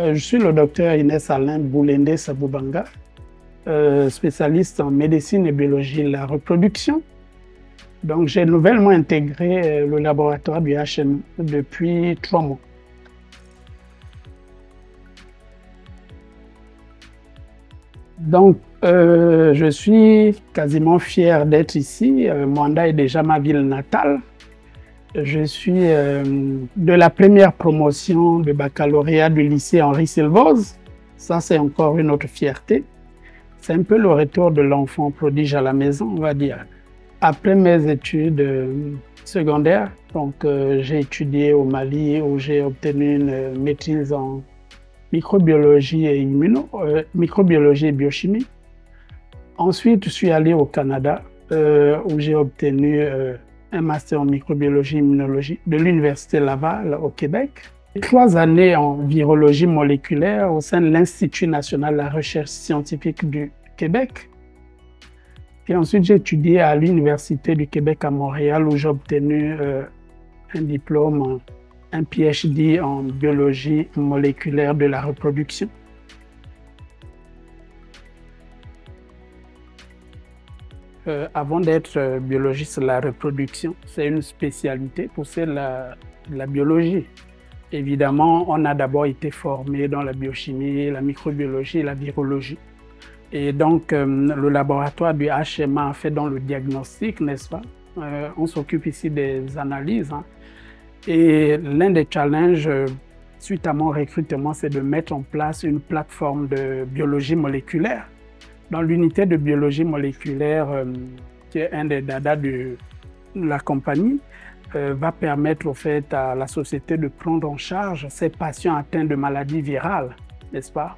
Je suis le docteur Inès Alain Boulende Saboubanga, spécialiste en médecine et biologie de la reproduction. Donc, j'ai nouvellement intégré le laboratoire du HM depuis 3 mois. Donc, je suis quasiment fier d'être ici. Mwanda est déjà ma ville natale. Je suis de la première promotion de baccalauréat du lycée Henri Silvoz. Ça, c'est encore une autre fierté. C'est un peu le retour de l'enfant prodige à la maison, on va dire. Après mes études secondaires, donc j'ai étudié au Mali où j'ai obtenu une maîtrise en microbiologie et microbiologie et biochimie. Ensuite, je suis allé au Canada où j'ai obtenu un master en microbiologie et immunologie de l'Université Laval au Québec. 3 années en virologie moléculaire au sein de l'Institut national de la recherche scientifique du Québec. Et ensuite, j'ai étudié à l'Université du Québec à Montréal où j'ai obtenu un diplôme, un PhD en biologie moléculaire de la reproduction. Avant d'être biologiste de la reproduction, c'est une spécialité poussée de la biologie. Évidemment, on a d'abord été formé dans la biochimie, la microbiologie et la virologie. Et donc, le laboratoire du HMA a fait dans le diagnostic, n'est-ce pas? On s'occupe ici des analyses. Hein. Et l'un des challenges, suite à mon recrutement, c'est de mettre en place une plateforme de biologie moléculaire. Dans l'unité de biologie moléculaire, qui est un des dadas de la compagnie, va permettre au fait à la société de prendre en charge ces patients atteints de maladies virales, n'est-ce pas?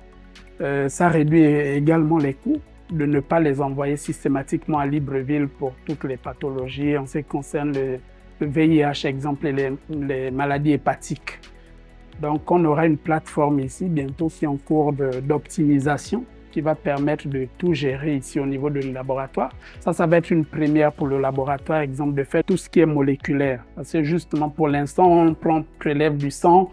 Ça réduit également les coûts de ne pas les envoyer systématiquement à Libreville pour toutes les pathologies en ce qui concerne le VIH, exemple, et les maladies hépatiques. Donc, on aura une plateforme ici bientôt qui est en cours d'optimisation, qui va permettre de tout gérer ici au niveau du laboratoire. Ça va être une première pour le laboratoire, exemple, de faire tout ce qui est moléculaire. Parce que justement, pour l'instant, on prélève du sang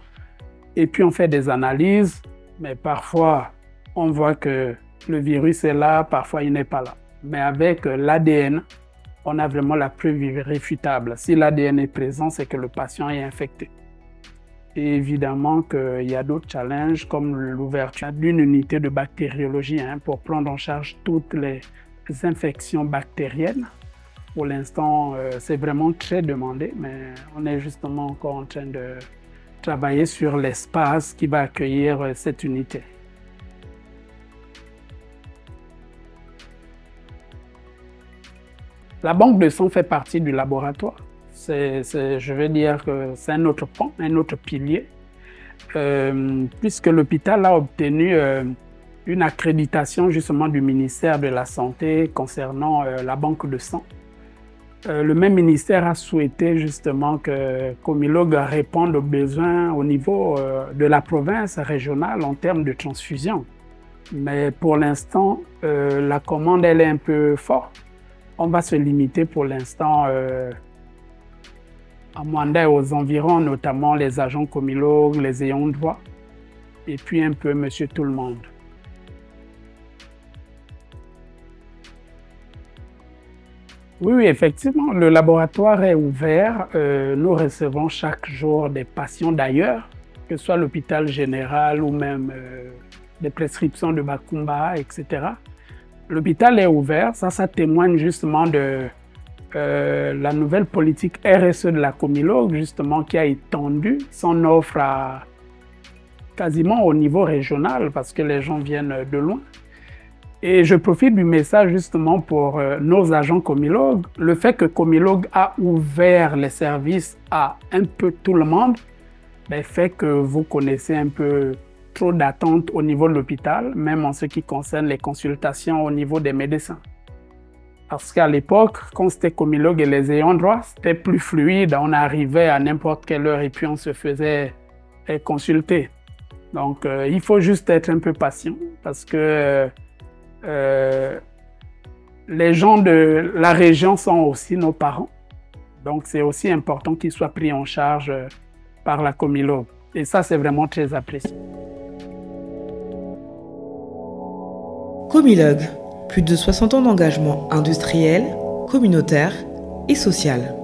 et puis on fait des analyses, mais parfois, on voit que le virus est là, parfois il n'est pas là. Mais avec l'ADN, on a vraiment la preuve irréfutable. Si l'ADN est présent, c'est que le patient est infecté. Et évidemment qu'il y a d'autres challenges comme l'ouverture d'une unité de bactériologie pour prendre en charge toutes les infections bactériennes. Pour l'instant, c'est vraiment très demandé, mais on est justement encore en train de travailler sur l'espace qui va accueillir cette unité. La banque de sang fait partie du laboratoire. Je veux dire que c'est un autre pan, un autre pilier, puisque l'hôpital a obtenu une accréditation justement du ministère de la Santé concernant la banque de sang. Le même ministère a souhaité justement que Comilog réponde aux besoins au niveau de la province régionale en termes de transfusion. Mais pour l'instant, la commande elle est un peu forte. On va se limiter pour l'instant à Mwanda et aux environs, notamment les agents Comilog, les ayants droit, et puis un peu Monsieur Tout-le-Monde. Oui, effectivement, le laboratoire est ouvert. Nous recevons chaque jour des patients d'ailleurs, que ce soit l'hôpital général ou même des prescriptions de Bakumba, etc. L'hôpital est ouvert, ça témoigne justement de la nouvelle politique RSE de la Comilog, justement, qui a étendu son offre quasiment au niveau régional parce que les gens viennent de loin. Et je profite du message justement pour nos agents Comilog. Le fait que Comilog a ouvert les services à un peu tout le monde fait que vous connaissez un peu trop d'attentes au niveau de l'hôpital, même en ce qui concerne les consultations au niveau des médecins. Parce qu'à l'époque, quand c'était Comilog et les ayants droit, c'était plus fluide. On arrivait à n'importe quelle heure et puis on se faisait consulter. Donc, il faut juste être un peu patient parce que les gens de la région sont aussi nos parents. Donc, c'est aussi important qu'ils soient pris en charge par la Comilog. Et ça, c'est vraiment très apprécié. Comilogue, plus de 60 ans d'engagement industriel, communautaire et social.